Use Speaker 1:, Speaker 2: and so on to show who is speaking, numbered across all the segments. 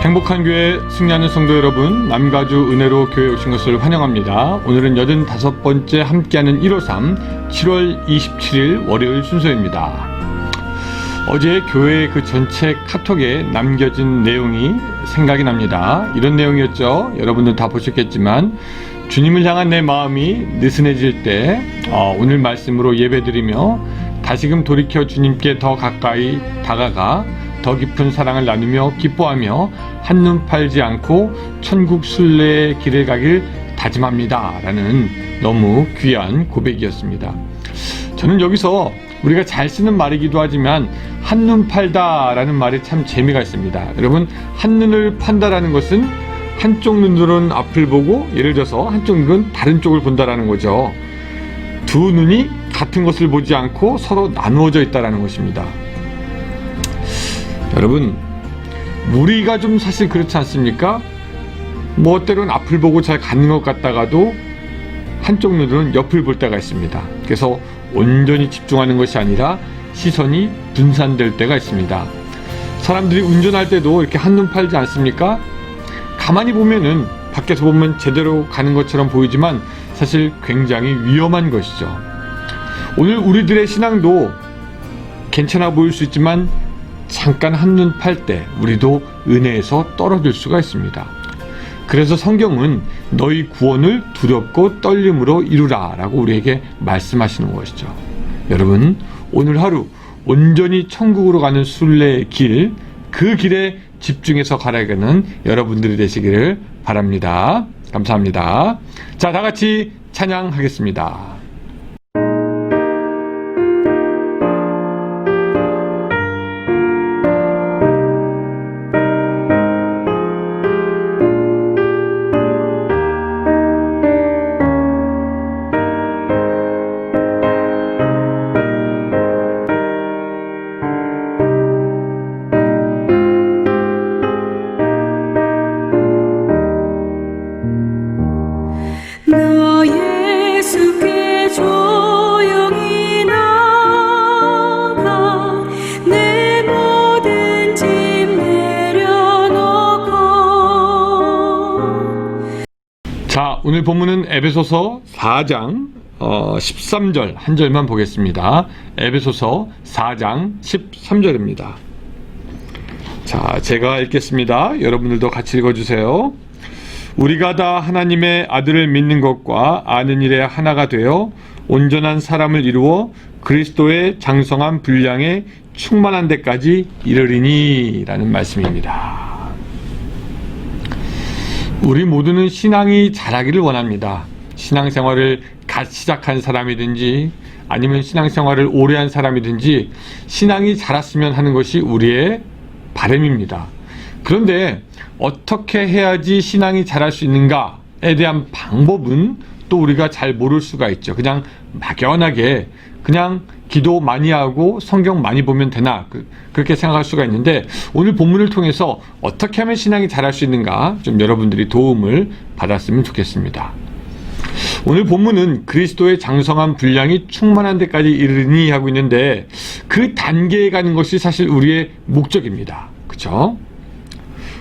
Speaker 1: 행복한 교회 승리하는 성도 여러분, 남가주 은혜로 교회에 오신 것을 환영합니다. 오늘은 85번째 함께하는 153 7월 27일 월요일 순서입니다. 어제 교회 그 전체 카톡에 남겨진 내용이 생각이 납니다. 이런 내용이었죠. 여러분들 다 보셨겠지만 주님을 향한 내 마음이 느슨해질 때 오늘 말씀으로 예배드리며 다시금 돌이켜 주님께 더 가까이 다가가 더 깊은 사랑을 나누며 기뻐하며 한눈 팔지 않고 천국 순례의 길을 가길 다짐합니다 라는 너무 귀한 고백이었습니다. 저는 여기서 우리가 잘 쓰는 말이기도 하지만 한눈 팔다 라는 말에 참 재미가 있습니다. 여러분, 한눈을 판다라는 것은 한쪽 눈으로는 앞을 보고, 예를 들어서 한쪽 눈은 다른 쪽을 본다라는 거죠. 두 눈이 같은 것을 보지 않고 서로 나누어져 있다라는 것입니다. 여러분, 우리가 좀 사실 그렇지 않습니까? 때로는 앞을 보고 잘 가는 것 같다가도 한쪽 눈으로는 옆을 볼 때가 있습니다. 그래서 온전히 집중하는 것이 아니라 시선이 분산될 때가 있습니다. 사람들이 운전할 때도 이렇게 한눈 팔지 않습니까? 가만히 보면은, 밖에서 보면 제대로 가는 것처럼 보이지만 사실 굉장히 위험한 것이죠. 오늘 우리들의 신앙도 괜찮아 보일 수 있지만 잠깐 한눈 팔 때 우리도 은혜에서 떨어질 수가 있습니다. 그래서 성경은 너희 구원을 두렵고 떨림으로 이루라 라고 우리에게 말씀하시는 것이죠. 여러분, 오늘 하루 온전히 천국으로 가는 순례의 길, 그 길에 집중해서 가라가는 여러분들이 되시기를 바랍니다. 감사합니다. 자, 다 같이 찬양하겠습니다. 자, 오늘 본문은 에베소서 4장 13절 한 절만 보겠습니다. 에베소서 4장 13절입니다. 자, 제가 읽겠습니다. 여러분들도 같이 읽어주세요. 우리가 다 하나님의 아들을 믿는 것과 아는 일에 하나가 되어 온전한 사람을 이루어 그리스도의 장성한 분량에 충만한 데까지 이르리니 라는 말씀입니다. 우리 모두는 신앙이 자라기를 원합니다. 신앙생활을 갓 시작한 사람이든지 아니면 신앙생활을 오래 한 사람이든지 신앙이 자랐으면 하는 것이 우리의 바람입니다. 그런데 어떻게 해야지 신앙이 자랄 수 있는가에 대한 방법은 또 우리가 잘 모를 수가 있죠. 그냥 막연하게 그냥 기도 많이 하고 성경 많이 보면 되나 그렇게 생각할 수가 있는데, 오늘 본문을 통해서 어떻게 하면 신앙이 자랄 수 있는가 좀 여러분들이 도움을 받았으면 좋겠습니다. 오늘 본문은 그리스도의 장성한 분량이 충만한 데까지 이르니 하고 있는데, 그 단계에 가는 것이 사실 우리의 목적입니다. 그렇죠?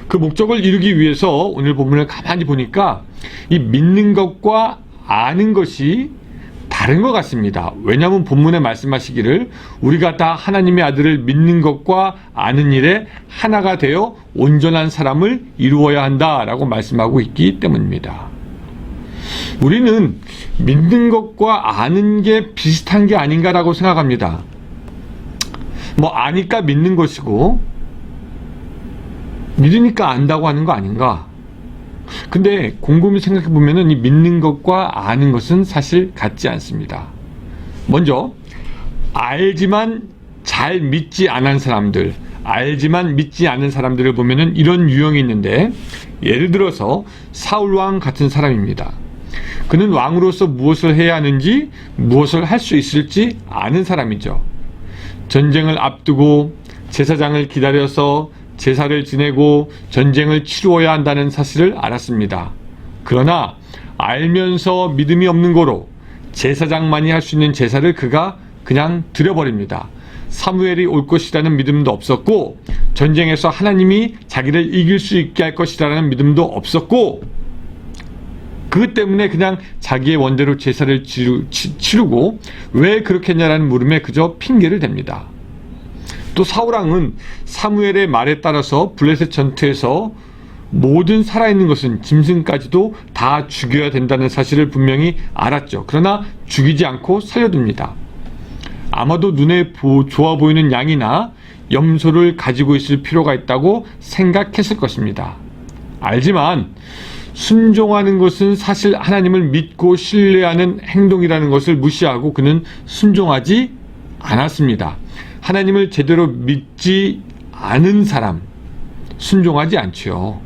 Speaker 1: 그 목적을 이루기 위해서 오늘 본문을 가만히 보니까 이 믿는 것과 아는 것이 다른 것 같습니다. 왜냐하면 본문에 말씀하시기를 우리가 다 하나님의 아들을 믿는 것과 아는 일에 하나가 되어 온전한 사람을 이루어야 한다라고 말씀하고 있기 때문입니다. 우리는 믿는 것과 아는 게 비슷한 게 아닌가라고 생각합니다. 아니까 믿는 것이고 믿으니까 안다고 하는 거 아닌가? 근데 곰곰이 생각해 보면은 이 믿는 것과 아는 것은 사실 같지 않습니다. 먼저 알지만 잘 믿지 않은 사람들, 알지만 믿지 않는 사람들을 보면은 이런 유형이 있는데, 예를 들어서 사울 왕 같은 사람입니다. 그는 왕으로서 무엇을 해야 하는지, 무엇을 할 수 있을지 아는 사람이죠. 전쟁을 앞두고 제사장을 기다려서 제사를 지내고 전쟁을 치루어야 한다는 사실을 알았습니다. 그러나 알면서 믿음이 없는 거로 제사장만이 할 수 있는 제사를 그가 그냥 드려버립니다. 사무엘이 올 것이라는 믿음도 없었고, 전쟁에서 하나님이 자기를 이길 수 있게 할 것이라는 믿음도 없었고, 그것 때문에 그냥 자기의 원대로 제사를 치르고 왜 그렇게 했냐라는 물음에 그저 핑계를 댑니다. 또 사울왕은 사무엘의 말에 따라서 블레셋 전투에서 모든 살아있는 것은 짐승까지도 다 죽여야 된다는 사실을 분명히 알았죠. 그러나 죽이지 않고 살려둡니다. 아마도 눈에 좋아 보이는 양이나 염소를 가지고 있을 필요가 있다고 생각했을 것입니다. 알지만 순종하는 것은 사실 하나님을 믿고 신뢰하는 행동이라는 것을 무시하고 그는 순종하지 않았습니다. 하나님을 제대로 믿지 않은 사람, 순종하지 않지요.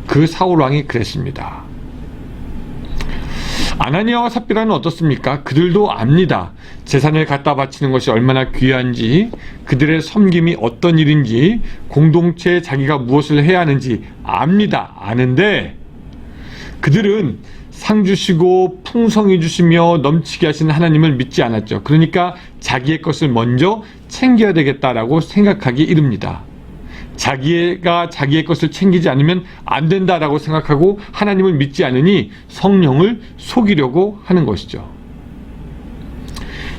Speaker 1: 그 사울왕이 그랬습니다. 아나니아와 삽비라는 어떻습니까? 그들도 압니다. 재산을 갖다 바치는 것이 얼마나 귀한지, 그들의 섬김이 어떤 일인지, 공동체에 자기가 무엇을 해야 하는지 압니다. 아는데 그들은 상 주시고 풍성히 주시며 넘치게 하시는 하나님을 믿지 않았죠. 그러니까 자기의 것을 먼저 챙겨야 되겠다라고 생각하기 이릅니다. 자기가 자기의 것을 챙기지 않으면 안 된다라고 생각하고 하나님을 믿지 않으니 성령을 속이려고 하는 것이죠.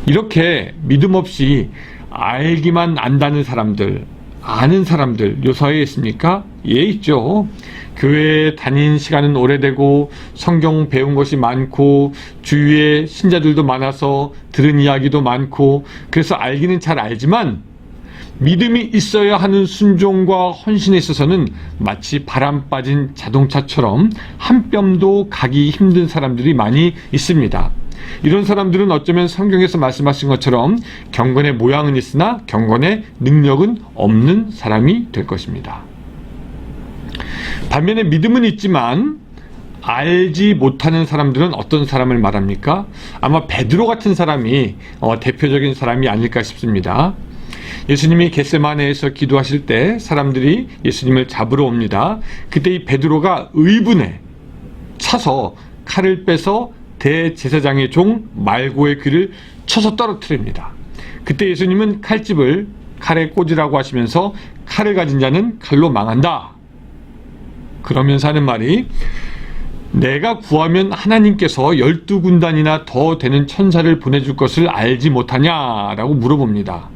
Speaker 1: 이렇게 믿음 없이 알기만 안다는 사람들, 아는 사람들 요사이에 있습니까? 예, 있죠. 교회에 다닌 시간은 오래되고 성경 배운 것이 많고 주위에 신자들도 많아서 들은 이야기도 많고 그래서 알기는 잘 알지만 믿음이 있어야 하는 순종과 헌신에 있어서는 마치 바람 빠진 자동차처럼 한 뼘도 가기 힘든 사람들이 많이 있습니다. 이런 사람들은 어쩌면 성경에서 말씀하신 것처럼 경건의 모양은 있으나 경건의 능력은 없는 사람이 될 것입니다. 반면에 믿음은 있지만 알지 못하는 사람들은 어떤 사람을 말합니까? 아마 베드로 같은 사람이 대표적인 사람이 아닐까 싶습니다. 예수님이 겟세마네에서 기도하실 때 사람들이 예수님을 잡으러 옵니다. 그때 이 베드로가 의분에 차서 칼을 빼서 대제사장의 종 말고의 귀를 쳐서 떨어뜨립니다. 그때 예수님은 칼집을 칼에 꽂으라고 하시면서 칼을 가진 자는 칼로 망한다. 그러면서 하는 말이 내가 구하면 하나님께서 12군단이나 더 되는 천사를 보내줄 것을 알지 못하냐라고 물어봅니다.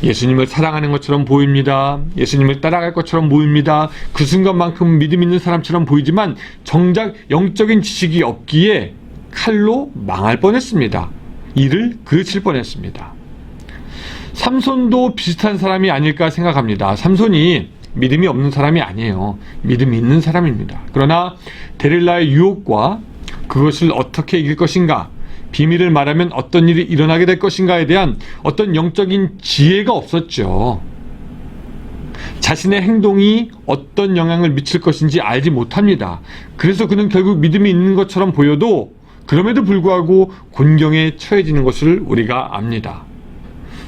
Speaker 1: 예수님을 사랑하는 것처럼 보입니다. 예수님을 따라갈 것처럼 보입니다. 그 순간만큼 믿음 있는 사람처럼 보이지만 정작 영적인 지식이 없기에 칼로 망할 뻔했습니다. 이를 그르칠 뻔했습니다. 삼손도 비슷한 사람이 아닐까 생각합니다. 삼손이 믿음이 없는 사람이 아니에요. 믿음이 있는 사람입니다. 그러나 데릴라의 유혹과 그것을 어떻게 이길 것인가, 비밀을 말하면 어떤 일이 일어나게 될 것인가에 대한 어떤 영적인 지혜가 없었죠. 자신의 행동이 어떤 영향을 미칠 것인지 알지 못합니다. 그래서 그는 결국 믿음이 있는 것처럼 보여도 그럼에도 불구하고 곤경에 처해지는 것을 우리가 압니다.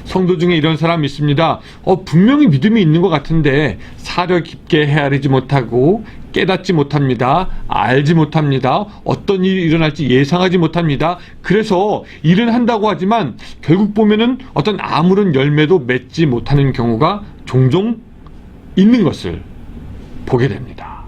Speaker 1: 성도 중에 이런 사람이 있습니다. 분명히 믿음이 있는 것 같은데 사려 깊게 헤아리지 못하고 깨닫지 못합니다. 알지 못합니다. 어떤 일이 일어날지 예상하지 못합니다. 그래서 일은 한다고 하지만 결국 보면은 어떤 아무런 열매도 맺지 못하는 경우가 종종 있는 것을 보게 됩니다.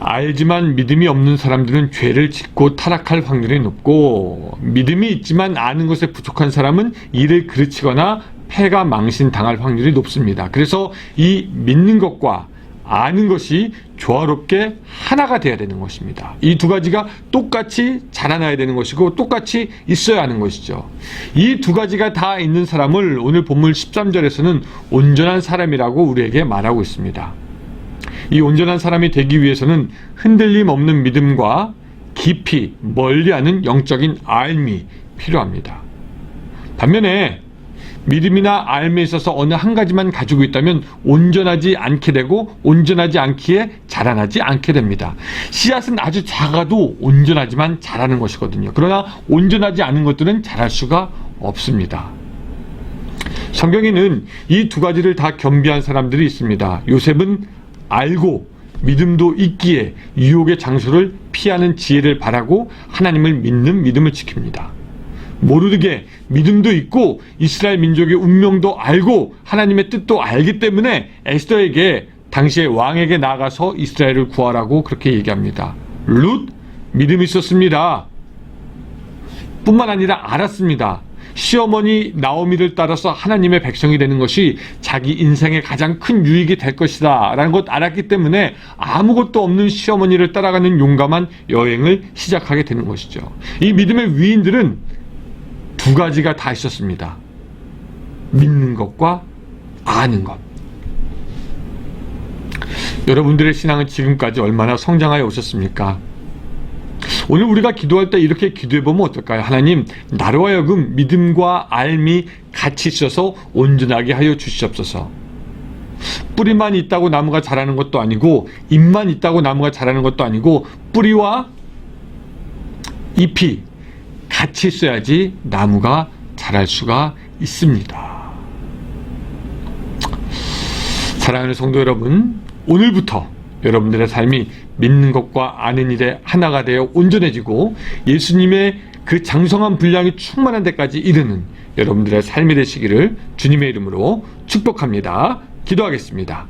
Speaker 1: 알지만 믿음이 없는 사람들은 죄를 짓고 타락할 확률이 높고, 믿음이 있지만 아는 것에 부족한 사람은 이를 그르치거나 패가 망신당할 확률이 높습니다. 그래서 이 믿는 것과 아는 것이 조화롭게 하나가 돼야 되는 것입니다. 이 두 가지가 똑같이 자라나야 되는 것이고 똑같이 있어야 하는 것이죠. 이 두 가지가 다 있는 사람을 오늘 본문 13절에서는 온전한 사람이라고 우리에게 말하고 있습니다. 이 온전한 사람이 되기 위해서는 흔들림 없는 믿음과 깊이 멀리하는 영적인 알미 필요합니다. 반면에 믿음이나 알미에 있어서 어느 한 가지만 가지고 있다면 온전하지 않게 되고 온전하지 않기에 자라나지 않게 됩니다. 씨앗은 아주 작아도 온전하지만 자라는 것이거든요. 그러나 온전하지 않은 것들은 자랄 수가 없습니다. 성경에는 이 두 가지를 다 겸비한 사람들이 있습니다. 요셉은 알고 믿음도 있기에 유혹의 장소를 피하는 지혜를 바라고 하나님을 믿는 믿음을 지킵니다. 모르게 믿음도 있고 이스라엘 민족의 운명도 알고 하나님의 뜻도 알기 때문에 에스더에게 당시의 왕에게 나가서 이스라엘을 구하라고 그렇게 얘기합니다. 룻 믿음이 있었습니다. 뿐만 아니라 알았습니다. 시어머니 나오미를 따라서 하나님의 백성이 되는 것이 자기 인생의 가장 큰 유익이 될 것이다 라는 것 알았기 때문에 아무것도 없는 시어머니를 따라가는 용감한 여행을 시작하게 되는 것이죠. 이 믿음의 위인들은 두 가지가 다 있었습니다. 믿는 것과 아는 것. 여러분들의 신앙은 지금까지 얼마나 성장하여 오셨습니까? 오늘 우리가 기도할 때 이렇게 기도해보면 어떨까요? 하나님, 나로 하여금 믿음과 알미 같이 있어서 온전하게 하여 주시옵소서. 뿌리만 있다고 나무가 자라는 것도 아니고 잎만 있다고 나무가 자라는 것도 아니고 뿌리와 잎이 같이 있어야지 나무가 자랄 수가 있습니다. 사랑하는 성도 여러분, 오늘부터 여러분들의 삶이 믿는 것과 아는 일에 하나가 되어 온전해지고 예수님의 그 장성한 분량이 충만한 데까지 이르는 여러분들의 삶이 되시기를 주님의 이름으로 축복합니다. 기도하겠습니다.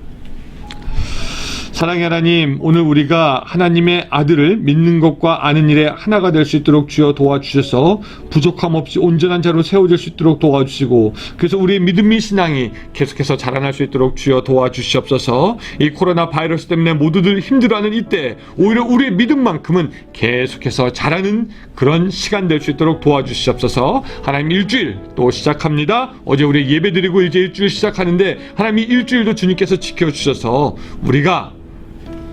Speaker 1: 사랑의 하나님, 오늘 우리가 하나님의 아들을 믿는 것과 아는 일에 하나가 될 수 있도록 주여 도와주셔서 부족함 없이 온전한 자로 세워질 수 있도록 도와주시고, 그래서 우리의 믿음이 신앙이 계속해서 자라날 수 있도록 주여 도와주시옵소서. 이 코로나 바이러스 때문에 모두들 힘들어하는 이때 오히려 우리의 믿음만큼은 계속해서 자라는 그런 시간 될 수 있도록 도와주시옵소서. 하나님, 일주일 또 시작합니다. 어제 우리 예배 드리고 이제 일주일 시작하는데 하나님, 이 일주일도 주님께서 지켜주셔서 우리가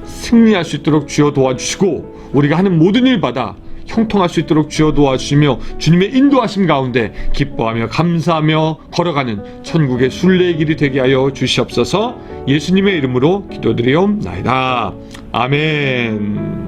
Speaker 1: 승리할 수 있도록 주여 도와주시고 우리가 하는 모든 일마다 형통할 수 있도록 주여 도와주시며 주님의 인도하심 가운데 기뻐하며 감사하며 걸어가는 천국의 순례의 길이 되게 하여 주시옵소서. 예수님의 이름으로 기도드리옵나이다. 아멘.